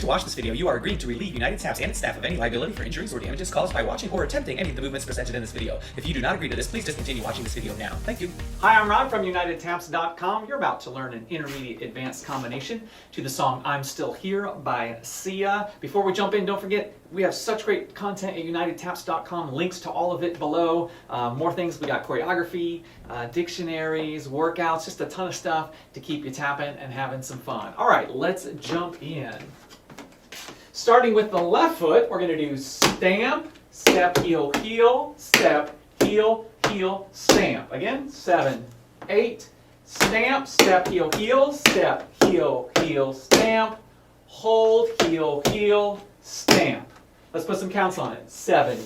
to watch this video, you are agreeing to relieve United Taps and its staff of any liability for injuries or damages caused by watching or attempting any of the movements presented in this video. If you do not agree to this, please discontinue watching this video now. Thank you. Hi, I'm Ron from UnitedTaps.com. You're about to learn an intermediate advanced combination to the song I'm Still Here by Sia. Before we jump in, don't forget, we have such great content at UnitedTaps.com. Links to all of it below. More things. We got choreography, dictionaries, workouts, just a ton of stuff to keep you tapping and having some fun. All right, let's jump in. Starting with the left foot, we're going to do stamp, step, heel, heel, step, heel, heel, stamp. Again, 7, 8, stamp, step, heel, heel, step, heel, heel, stamp, hold, heel, heel, stamp. Let's put some counts on it. 7,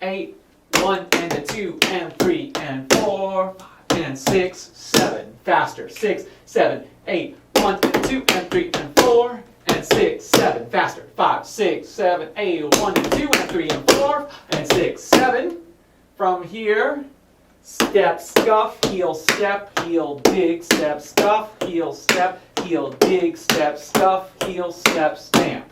8, 1 and a 2 and 3 and 4, 5 and 6, 7. Faster. 6, 7, 8, 1 and 2 and 3 and 4 and 6, 7. Faster. 5, 6, 7, 8, 1 and 2 and 3 and 4 and 6, 7. From here, step, scuff, heel, step, heel, dig, step, scuff, heel, step, heel, dig, step, scuff, heel, step, stamp.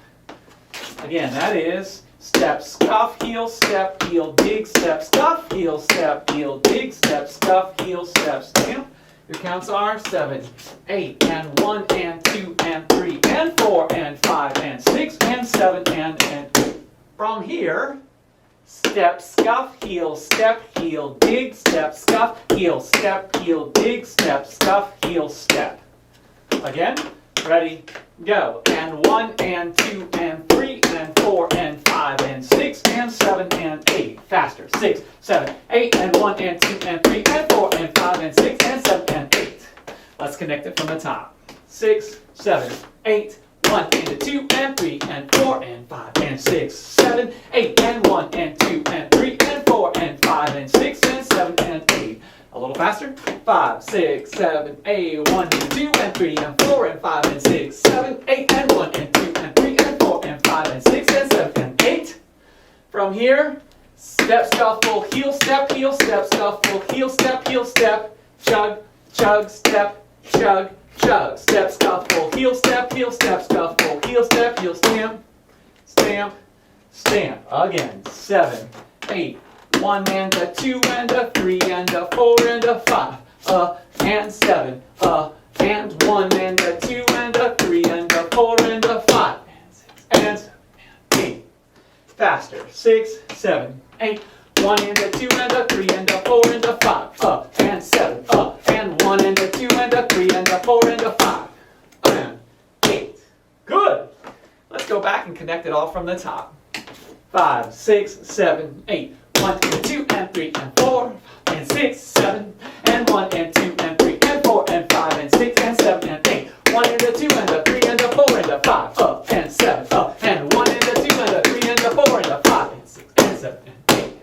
Again, that is step, scuff, heel, step, heel, dig, step, scuff, heel, step, heel, dig, step, scuff, heel, step, stamp. Your counts are 7, 8, and 1, and 2, and 3, and 4, and 5, and 6, and 7, and 8. From here, step, scuff, heel, dig, step, scuff, heel, dig, step, scuff, heel, step. Again, ready, go. And 1, and 2, and 3, and 4, and 5, and 6, and 7, and 8. Faster. 6, 7, 8, and 1, and 2, and 3, and 4, and 5, and 6, and 7, and 8. Let's connect it from the top. 6, 7, 8, 1, and 2, and 3, and 4, and 5, and 6, 7, 8, and 1, and 2, and 3, and 4, and 5, and 6, and 7, and 8. A little faster. 5, 6, 7, 8, 1, and 2, and 3, and 4, and 5, and 6, 7, 8, and 1, and 2, and 3, and 4, and 5, and 6, and 7, and 8. From here, step, scuffle, heel, step, scuffle, heel, step, chug, chug, step, chug, chug, step, scuffle, heel, step, scuffle, heel, step, heel, stamp, stamp, stamp. Again, 7, 8, 1 and a 2 and a 3 and a 4 and a 5, and 7, and 1 and a 2 and a 3 and a 4 and a 5, and 6, and 7, and 8. Faster. 6, 7, 8, 1 and a 2 and a 3 and a 4 and a 5, and 7, and 1 and a 2 and a 3 and a 4 and a 5, and 8. Good. Let's go back and connect it all from the top. 5, 6, 7, 8, 1 and 2 and 3 and 4 and 6, 7, and 1 and 2 and 3 and 4 and 5 and 6 and 7 and 8. 1 and a 2 and a 3 and a 4 and a 5, and 7, and 1 and a 2 and a 3 and a 4 and a 5 and 6 and 7 and 8.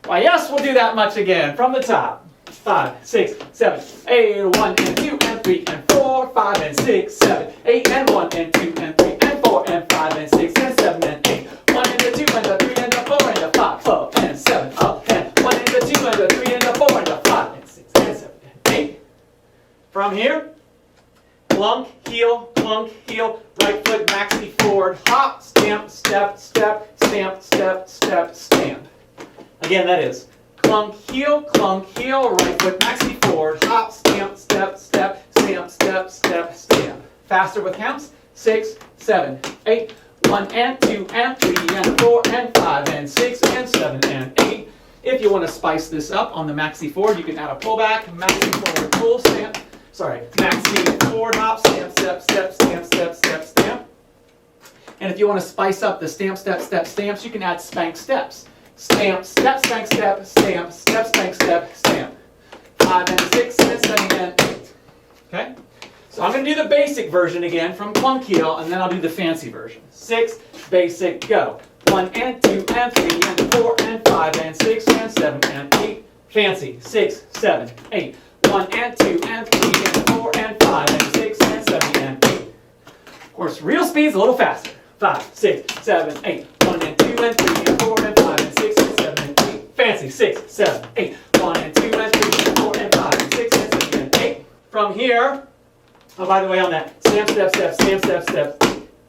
Why, yes, we'll do that much again from the top. 5, 6, 7, 8, 1 and 2 and 3 and 4, 5 and 6, 7, 8 and 1 and 2 and 3 and 4 and 5 and 6 and 7 and 8. 1 and a 2 and a 3 and a 4 and a 5, and 7, and 1 and a 2 and a 3 and a 4 and a 5 and 6 and 7 and 8. From here, clunk, heel, right foot maxi forward, hop, stamp, step, step, stamp, step, step, stamp. Again, that is clunk, heel, right foot maxi forward, hop, stamp, step, step, stamp, step, step, stamp. Faster with counts. 6, 7, 8, 1 and 2 and 3 and 4 and 5 and 6 and 7 and 8. If you want to spice this up on the maxi forward, you can add a pullback, maxi forward, pull, stamp. Maxi forward, hop, stamp, step, step, stamp, step, step, stamp. And if you want to spice up the stamp, step, step, stamps, you can add spank steps. Stamp, step, spank, step, stamp, step, spank, step, stamp. 5 and 6 and 7 and 8. Okay? So I'm going to do the basic version again from clunk heel, and then I'll do the fancy version. 6, basic, go. 1 and 2 and 3 and 4 and 5 and 6 and 7 and 8. Fancy. 6, 7, 8. 1 and 2 and 3 and 4 and 5 and 6 and 7 and 8. Of course, real speed's a little faster. 5, 6, 7, 8. 1 and 2 and 3 and 4 and 5 and 6 and 7 and 8. Fancy. 6, 7, 8. 1 and 2 and 3 and 4 and 5 and 6 and 7 and 8. From here, oh, by the way, on that stamp, step, step, stamp, step, step,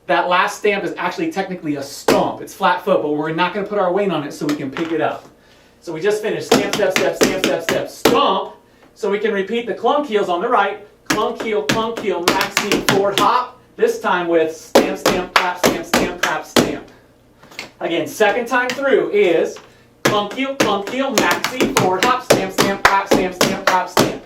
that last stamp is actually technically a stomp. It's flat foot, but we're not going to put our weight on it so we can pick it up. So we just finished stamp, step, step, stamp, step, step, stomp. So we can repeat the clunk heels on the right. Clunk heel, maxi, forward hop. This time with stamp, stamp, clap, stamp, clap, stamp. Again, second time through is clunk heel, maxi, forward hop, stamp, clap, stamp, clap, stamp.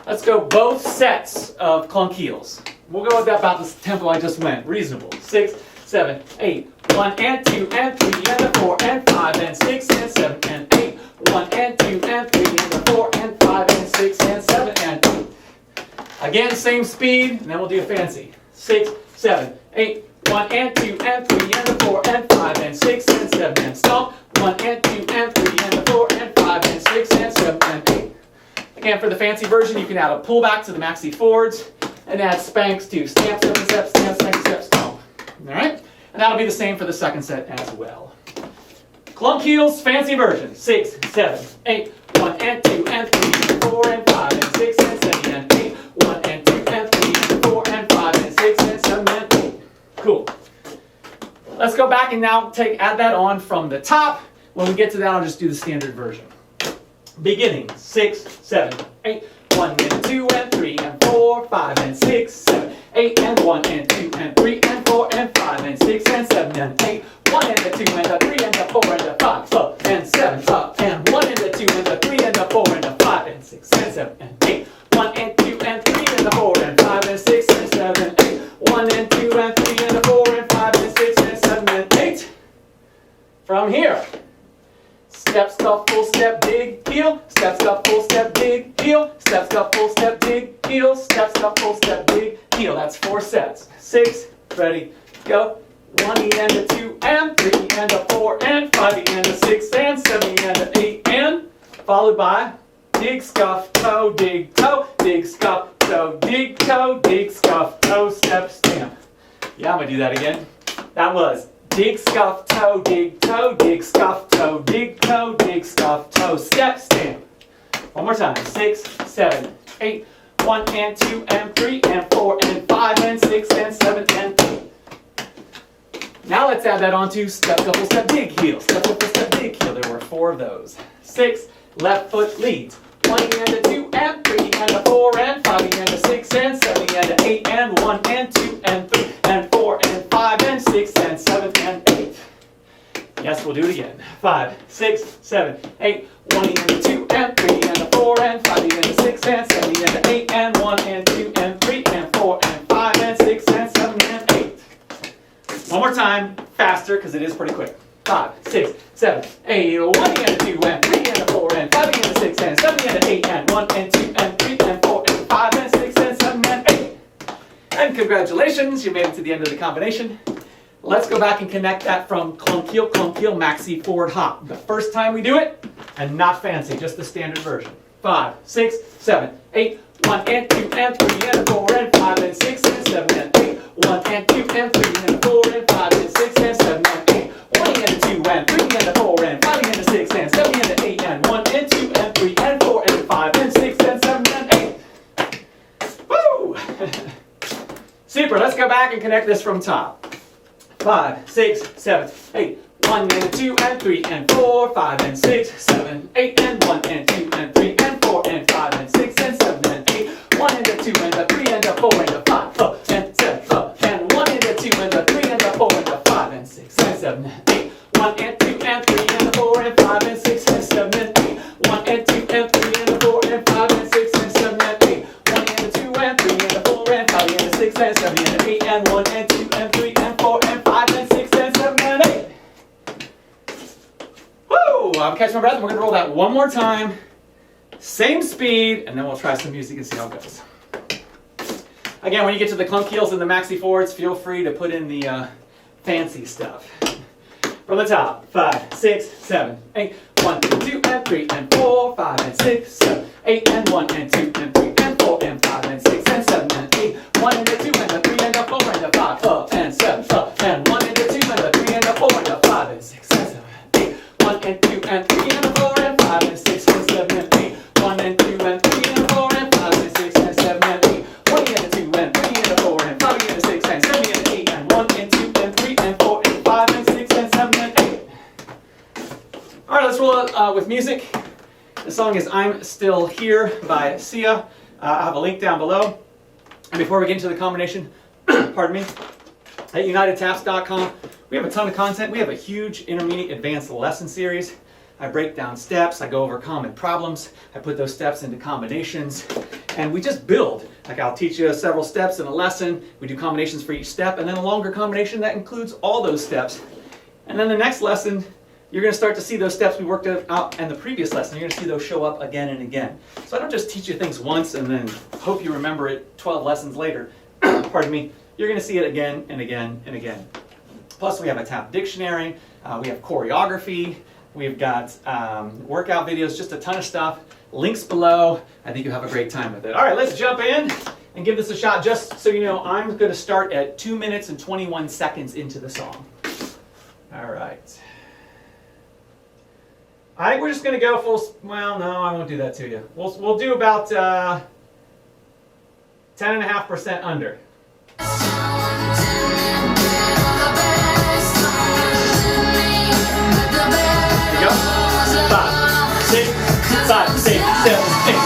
Let's go both sets of clunk heels. We'll go with that about the tempo I just went. Reasonable. 6, 7, 8. 1 and 2 and 3 and a 4 and 5 and 6 and 7 and 8. 1 and 2 and 3 and a 4 and 5 and 6 and 7 and 8. Again, same speed, and then we'll do a fancy. 6, 7, 8. 1 and 2 and 3 and a 4 and 5 and 6 and 7 and stomp. 1 and 2 and 3 and a 4 and 5 and 6 and 7 and 8. Again, for the fancy version, you can add a pullback to the maxi forwards and add spanks to stamp, step, step, stamp, second step, stomp. All right? And that'll be the same for the second set as well. Clunk heels, fancy version. 6, 7, 8. 1 and 2 and 3 and 4 and 5 and 6 and 7 and 8. 1 and 2 and 3 and 4 and 5 and 6 and 7 and 8. Cool. Let's go back and now add that on from the top. When we get to that, I'll just do the standard version. Beginning. 6, 7, 8. 1 and 2 and 3 and 4, 5 and 6, 7, 8 and 1 and 2 and 3 and 4 and 5 and 6 and 7 and 8. 1 and a 2 and a 3 and a 4 and a 5, up and 7, up and 1 and a 2 and a 3 and a 4 and a 5 and 6 and 7 and 8. 1 and 2 and 3 and a 4 and 5 and 6 and 7 and 8. 1 and 2 and 3 and a 4 and 5 and 6 and 7 and 8. From here. Step, stop, full step, dig, heel. Step, stop, full step, dig, heel. Step, stop, full step, dig, heel. Step, stop, full step, dig, heel. That's 4 sets. 6, ready, go. 1 E and a 2 and 3 and a 4 and 5 E and a 6 and 7 E and a 8 and followed by dig, scuff, toe, dig, scuff, toe, dig, scuff, toe, step, stamp. Yeah, I'm going to do that again. That was dig, scuff, toe, dig, scuff, toe, dig, scuff, toe, step, stamp. One more time. 6, 7, 8. 1 and 2 and 3 and 4 and 5 and 6 and 7 and 8. Now let's add that onto step, couple, step, dig, heel. Step, couple, step, dig, heel. There were 4 of those. 6, left foot leads. 1 and a 2 and 3 and a 4 and 5 and a 6 and 7 and a 8 and 1 and 2 and 3 and 4 and 5 and 6 and 7 and 8. Yes, we'll do it again. 5, 6, 7, 8. 1 and a 2 and 3 and a 4 and 5 and a 6 and 7 and a 8 and 1 and 2 and 3 and 4 and 5 and 6 and 7 and 8. One more time, faster, because it is pretty quick. 5, 6, 7, 8. 1 and a 2 and 3 and a 4 and 5 and a 6 and 7 and a 8 and 1 and 2 and 3 and 4 and 5 and 6 and 7 and 8. And congratulations, you made it to the end of the combination. Let's go back and connect that from clunk heel, maxi, forward hop. The first time we do it, and not fancy, just the standard version. 5, 6, 7, 8. 1 and 2 and 3 and a 4 and 5 and 6 and 7 and 8. 1 and 2 and 3 and a 4 and 5 and 6 and 7 and 8. 1 and a 2 and 3 and a 4 and 5 and a 6 and 7 and a 8 and 1 and 2 and 3 and 4 and 5 and 6 and 7 and 8. Woo! Super, let's go back and connect this from top. 5, 6, 7, 8. 1 and 2 and 3 and 4, 5 and 6, 7, 8 and 1 and 2 and 3 and 4 and 5 and 6 and 7 and 8. 1 and a 2 and a 3 and a 4 and a 5, up and 7, up and 1 and a 2 and a 3 and a 4 and a 5 and 6 and 7 and 8. 1 and 2 and 3 and a 4 and 5 and 6 and 7 and 8. 1 and 2 and 3 and a 4 and 5 and 6 and 7 and 8. 1 and a 2 and 3 and a 4 and 5 and a 6 and 7 and 8 and 1 and 2 and 3 and 4 and 5 and 6 and 7 and 8. Woo! I'm catching my breath. We're going to roll that one more time. Same speed, and then we'll try some music and see how it goes. Again, when you get to the clunk heels and the maxi forwards, feel free to put in the fancy stuff. From the top, 5, 6, 7, 8. 1 and 2 and 3 and 4, 5 and 6, 7, 8 and 1 and 2 and 3 and 4 and 5 and 6 and 7 and 8. 1 and a 2 and a 3 and a 4 and a 5, up and 7, up and 1 and a 2 and a 3 and a 4 and a 5 and 6 and 7 and 8. 1 and 2 and 3 and a 4 and 5 and 6 and 7 and 8. 1 and 2 and 3 and a 4 and 5 and 6 and 7 and 8. 1 and a 2 and 3 and a 4 and 5 and a 6 and 7 and 8 and 1 The song is I'm Still Here by Sia. I have a link down below. And before we get into the combination, pardon me, at UnitedTaps.com, we have a ton of content. We have a huge intermediate advanced lesson series. I break down steps, I go over common problems, I put those steps into combinations, and we just build. Like I'll teach you several steps in a lesson, we do combinations for each step, and then a longer combination that includes all those steps. And then the next lesson, you're going to start to see those steps we worked out in the previous lesson. You're going to see those show up again and again. So I don't just teach you things once and then hope you remember it 12 lessons later. Pardon me. You're going to see it again and again and again. Plus we have a tap dictionary, we have choreography, we've got workout videos, just a ton of stuff. Links below. I think you'll have a great time with it. All right, let's jump in and give this a shot. Just so you know, I'm going to start at 2 minutes and 21 seconds into the song. All right. I think we're just going to go full, well, no, I won't do that to you. We'll do about 10.5% under. Here we go. 5, 6, 5, 6, 7, 8.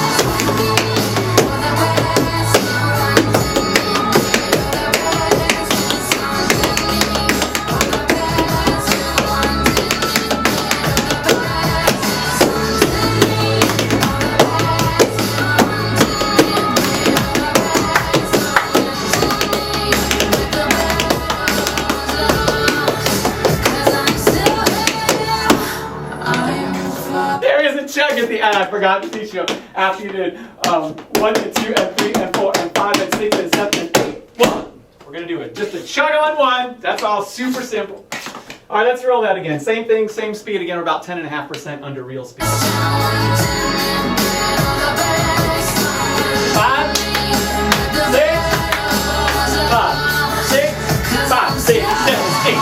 Chug at the end. I forgot to teach you after you did 1 and 2 and 3 and 4 and 5 and 6 and 7 and 8. 1. We're going to do it. Just a chug on 1. That's all super simple. All right, let's roll that again. Same thing, same speed again. We're about 10.5% under real speed. 5, 6, 5, 6, 7, 8.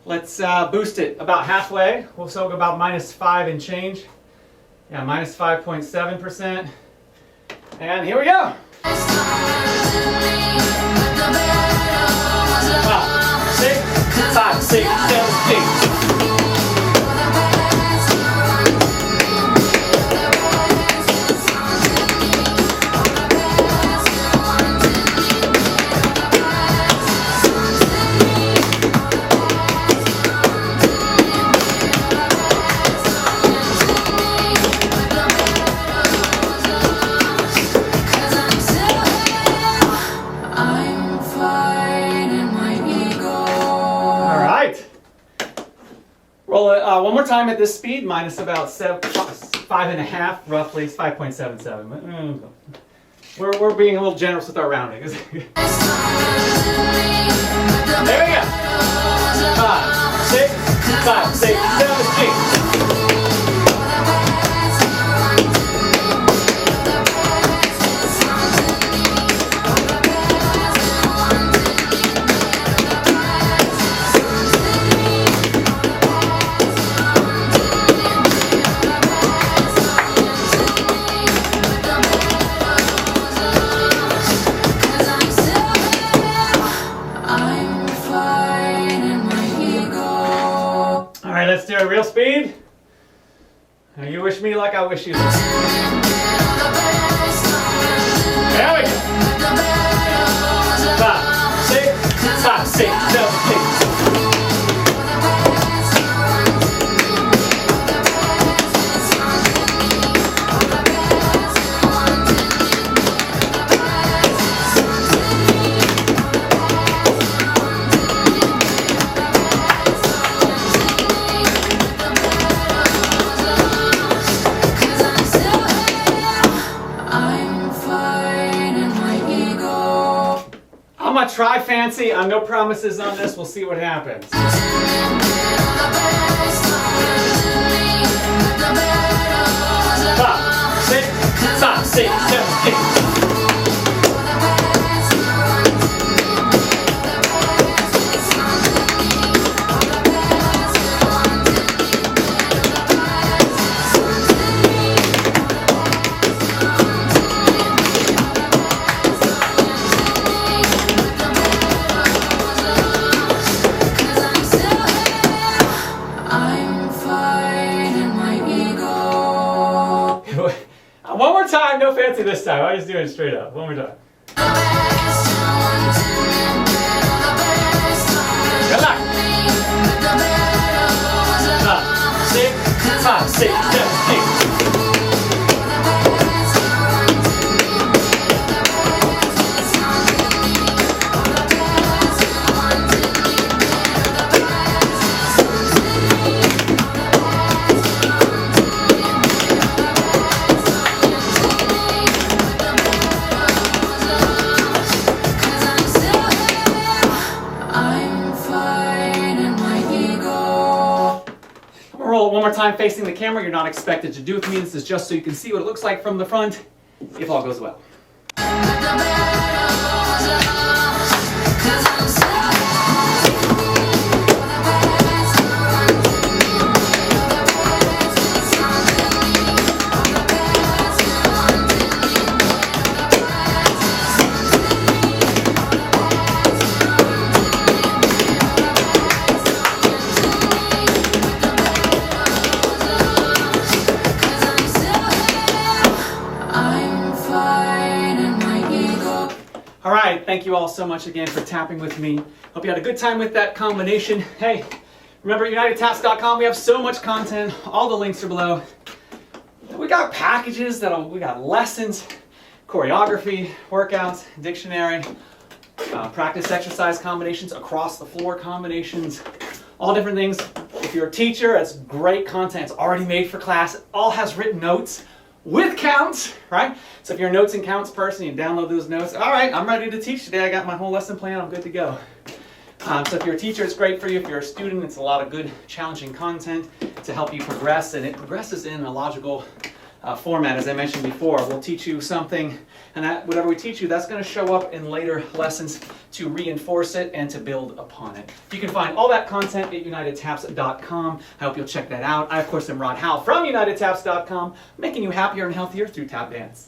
Let's boost it about halfway. We'll still go about -5 and change. Yeah, -5.7%. And here we go. 5, 6, 7, 8. Roll it one more time at this speed, minus about 5.5, roughly. It's 5.77. We're being a little generous with our rounding. There we go. 5, 6, 5, 6, 7, 8. Let's do a real speed. Now you wish me like I wish you. There we go. 5, 6, 5, 6, 7, 8. I'm gonna try fancy. No promises on this. We'll see what happens. 6, 7, 8. One more time, no fancy this time. I'm just doing it straight up. One more time. Good luck. 5, 6, 7, 8. Roll one more time facing the camera. You're not expected to do with me. This is just so you can see what it looks like from the front, if all goes well. All right, thank you all so much again for tapping with me. Hope you had a good time with that combination. Hey, remember UnitedTaps.com, we have so much content. All the links are below. We got packages, we got lessons, choreography, workouts, dictionary, practice exercise combinations, across the floor combinations, all different things. If you're a teacher, it's great content. It's already made for class. It all has written notes with counts, right? So if you're a notes and counts person, you download those notes. All right, I'm ready to teach today. I got my whole lesson plan. I'm good to go. So if you're a teacher, it's great for you. If you're a student, it's a lot of good, challenging content to help you progress, and it progresses in a logical format, as I mentioned before. We'll teach you something, and that whatever we teach you, that's going to show up in later lessons to reinforce it and to build upon it. You can find all that content at UnitedTaps.com. I hope you'll check that out. I, of course, am Howell from UnitedTaps.com, making you happier and healthier through tap dance.